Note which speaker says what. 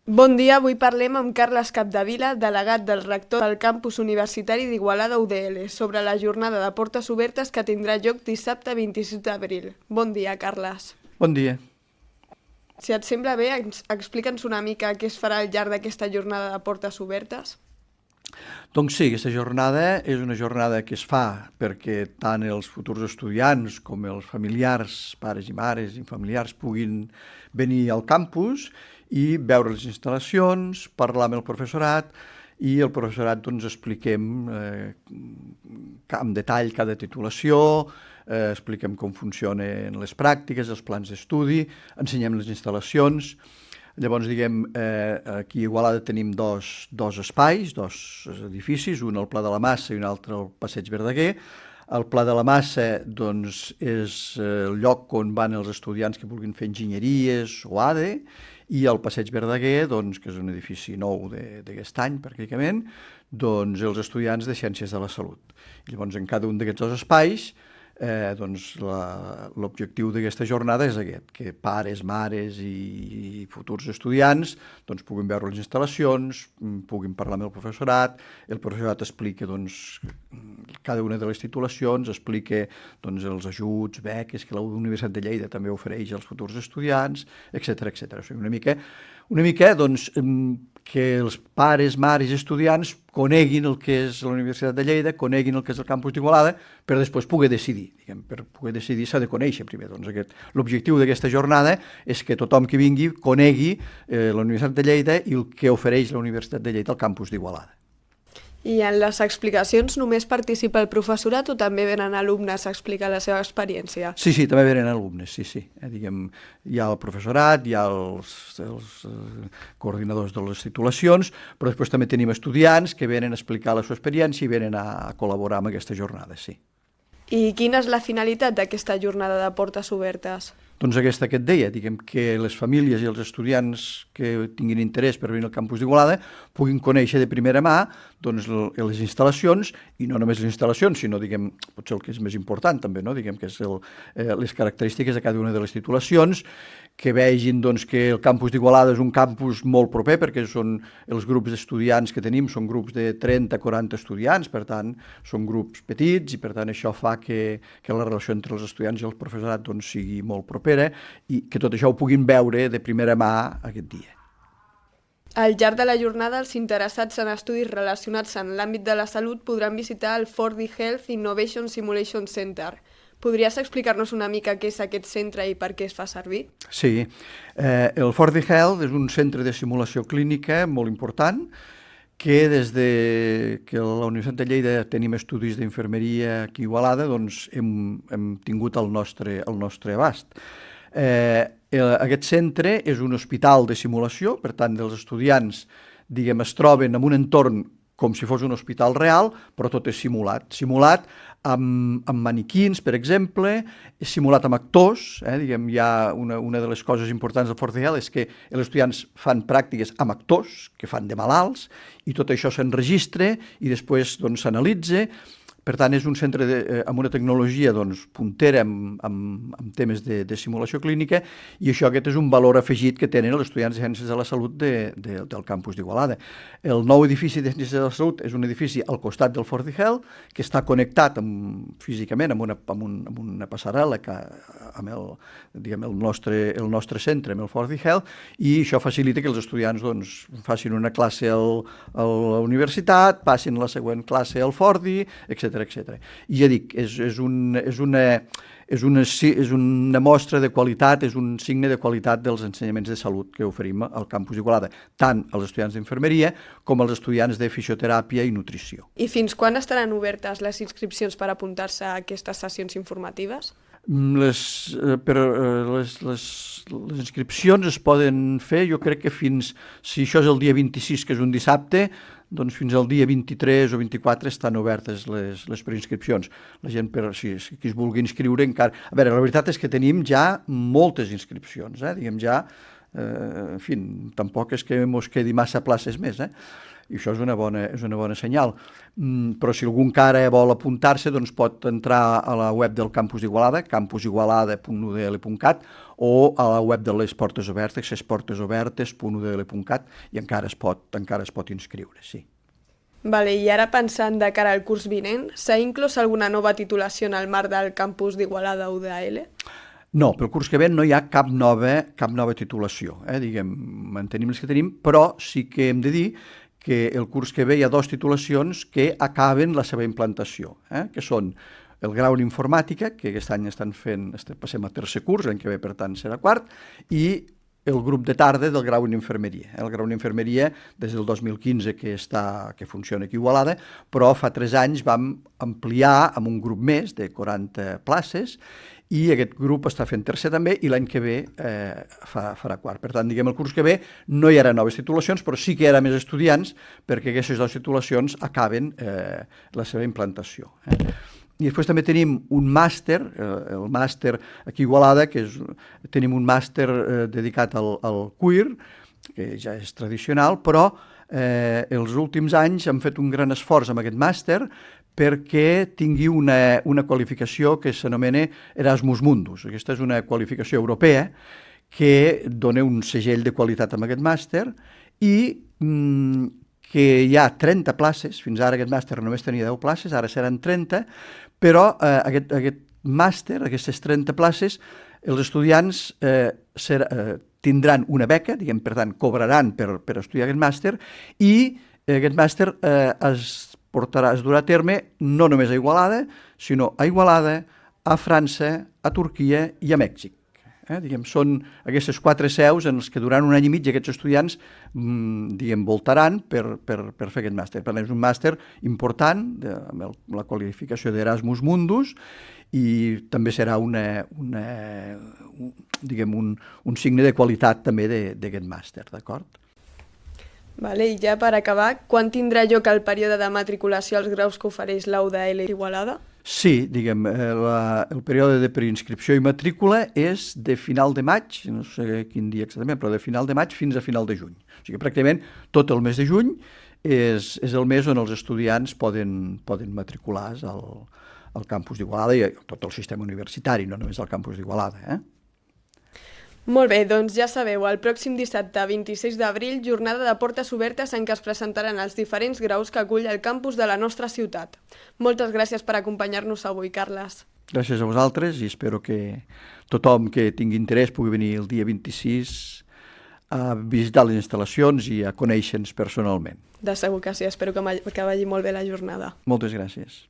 Speaker 1: Bon dia, avui parlem amb Carles Capdevila, delegat del rector del campus universitari d'Igualada UDL, sobre la jornada de portes obertes que tindrà lloc dissabte 26 d'abril. Bon dia, Carles.
Speaker 2: Bon dia.
Speaker 1: Si et sembla bé, explica'ns una mica què es farà al llarg d'aquesta jornada de portes obertes.
Speaker 2: Doncs sí, aquesta jornada és una jornada que es fa perquè tant els futurs estudiants com els familiars, pares i mares i familiars puguin venir al campus i veure les instal·lacions, parlar amb el professorat i el professorat doncs expliquem en detall cada titulació, expliquem com funcionen les pràctiques, els plans d'estudi, ensenyem les instal·lacions. Llavors, diguem, aquí a Igualada tenim dos espais, dos edificis, un al Pla de la Massa i un altre al Passeig Verdaguer. El Pla de la Massa doncs, és el lloc on van els estudiants que vulguin fer enginyeries o ADE, i el Passeig Verdaguer, doncs, que és un edifici nou d'aquest any, pràcticament, doncs, els estudiants de Ciències de la Salut. I llavors, en cada un d'aquests dos espais, doncs l'objectiu d'aquesta jornada és aquest, que pares, mares i futurs estudiants doncs, puguin veure les instal·lacions, puguin parlar amb el professorat explica doncs, cada una de les titulacions, explica doncs, els ajuts, beques que la Universitat de Lleida també ofereix als futurs estudiants, etc etc. O sigui, una mica doncs, que els pares, mares i estudiants coneguin el que és la Universitat de Lleida, coneguin el que és el campus d'Igualada, per després poder decidir. Diguem, per poder decidir s'ha de conèixer primer. Doncs l'objectiu d'aquesta jornada és que tothom que vingui conegui la Universitat de Lleida i el que ofereix la Universitat de Lleida al campus d'Igualada.
Speaker 1: I en les explicacions només participa el professorat o també venen alumnes a explicar la seva experiència?
Speaker 2: Sí, també venen alumnes, sí. Diguem, hi ha el professorat, hi ha els coordinadors de les titulacions, però després també tenim estudiants que venen a explicar la seva experiència i venen a col·laborar amb aquesta jornada, sí.
Speaker 1: I quina és la finalitat d'aquesta jornada de portes obertes?
Speaker 2: Doncs aquesta que et deia, diguem que les famílies i els estudiants que tinguin interès per venir al campus d'Igualada puguin conèixer de primera mà doncs, les instal·lacions, i no només les instal·lacions, sinó, diguem, potser el que és més important també, no? Diguem que és les característiques de cada una de les titulacions, que vegin doncs, que el campus d'Igualada és un campus molt proper, perquè són els grups d'estudiants que tenim, són grups de 30-40 estudiants, per tant, són grups petits, i per tant això fa que la relació entre els estudiants i el professorat doncs, sigui molt propera, i que tot això ho puguin veure de primera mà aquest dia.
Speaker 1: Al llarg de la jornada, els interessats en estudis relacionats amb l'àmbit de la salut podran visitar el 4D Health Innovation Simulation Center. Podries explicar-nos una mica què és aquest centre i per què es fa servir?
Speaker 2: Sí, el 4D Health és un centre de simulació clínica molt important que des de que la Universitat de Lleida tenim estudis d'infermeria aquí a Igualada, doncs hem tingut el nostre abast. Aquest centre és un hospital de simulació, per tant, els estudiants diguem, es troben en un entorn com si fos un hospital real, però tot és simulat amb maniquins, per exemple, és simulat amb actors, diguem, hi ha una de les coses importants del Fort Health és que els estudiants fan pràctiques amb actors, que fan de malalts, i tot això s'enregistra i després doncs, s'analitza. Per tant, és un centre amb una tecnologia doncs, puntera amb temes de simulació clínica, i aquest és un valor afegit que tenen els estudiants de Ciències de la Salut del campus d'Igualada. El nou edifici de Ciències de la Salut és un edifici al costat del 4D Health, que està connectat físicament amb una passarel·la amb el nostre centre, amb el 4D Health, i això facilita que els estudiants doncs, facin una classe a la universitat, passin la següent classe al 4D, etc. I ja dic, és una mostra de qualitat, és un signe de qualitat dels ensenyaments de salut que oferim al campus d'Igualada, tant als estudiants d'infermeria com als estudiants de fisioteràpia i nutrició.
Speaker 1: I fins quan estaran obertes les inscripcions per apuntar-se a aquestes sessions informatives?
Speaker 2: Les inscripcions es poden fer, jo crec que si això és el dia 26, que és un dissabte, doncs fins al dia 23 o 24 estan obertes les preinscripcions. La gent, si es vulgui inscriure encara... A veure, la veritat és que tenim ja moltes inscripcions, diguem ja En fi, tampoc és que mos quedi massa places més, i això és una bona senyal. Però si algú encara vol apuntar-se, doncs pot entrar a la web del Campus d'Igualada, campusigualada.udl.cat, o a la web de les Portes Obertes, lesportesobertes.udl.cat, i encara es pot inscriure, sí.
Speaker 1: Vale, i ara pensant de cara al curs vinent, s'ha inclòs alguna nova titulació en el marc del Campus d'Igualada UDL?
Speaker 2: No, pel curs que ve no hi ha cap nova titulació, mantenim les que tenim, però sí que hem de dir que el curs que ve hi ha 2 titulacions que acaben la seva implantació, que són el grau en informàtica, que aquest any passem a tercer curs, l'any que ve per tant serà quart, i el grup de tarda del grau en infermeria. El grau en infermeria des del 2015 que funciona aquí a Igualada, però fa 3 anys vam ampliar amb un grup més de 40 places i aquest grup està fent tercer també i l'any que ve farà quart. Per tant, el curs que ve no hi haurà noves titulacions, però sí que hi haurà més estudiants perquè aquestes 2 titulacions acaben la seva implantació. I després també tenim un màster, el màster aquí a Igualada, tenim un màster dedicat al cuir, que ja és tradicional, però els últims anys hem fet un gran esforç amb aquest màster perquè tingui una qualificació que s'anomena Erasmus Mundus. Aquesta és una qualificació europea que dona un segell de qualitat amb aquest màster i que hi ha 30 places, fins ara aquest màster només tenia 10 places, ara seran 30, però aquest màster, aquestes 30 places, els estudiants tindran una beca, per tant, cobraran per estudiar aquest màster, i aquest màster es durà a terme no només a Igualada, sinó a Igualada, a França, a Turquia i a Mèxic. Són aquestes 4 seus en les que durant un any i mig aquests estudiants voltaran per fer aquest màster. Per tant, és un màster important amb la qualificació d'Erasmus Mundus i també serà un signe de qualitat també d'aquest màster, d'acord?
Speaker 1: Vale, i ja per acabar, quan tindrà lloc el període de matriculació als graus que ofereix la UDL Igualada?
Speaker 2: Sí, el període de preinscripció i matrícula és de final de maig, no sé quin dia exactament, però de final de maig fins a final de juny. O sigui, pràcticament tot el mes de juny és el mes on els estudiants poden matricular-se al campus d'Igualada i a tot el sistema universitari, no només al campus d'Igualada.
Speaker 1: Molt bé, doncs ja sabeu, el pròxim dissabte 26 d'abril, jornada de portes obertes en què es presentaran els diferents graus que acull el campus de la nostra ciutat. Moltes gràcies per acompanyar-nos avui, Carles.
Speaker 2: Gràcies a vosaltres i espero que tothom que tingui interès pugui venir el dia 26 a visitar les instal·lacions i a conèixer-nos personalment.
Speaker 1: De segur que sí, espero que vagi molt bé la jornada.
Speaker 2: Moltes gràcies.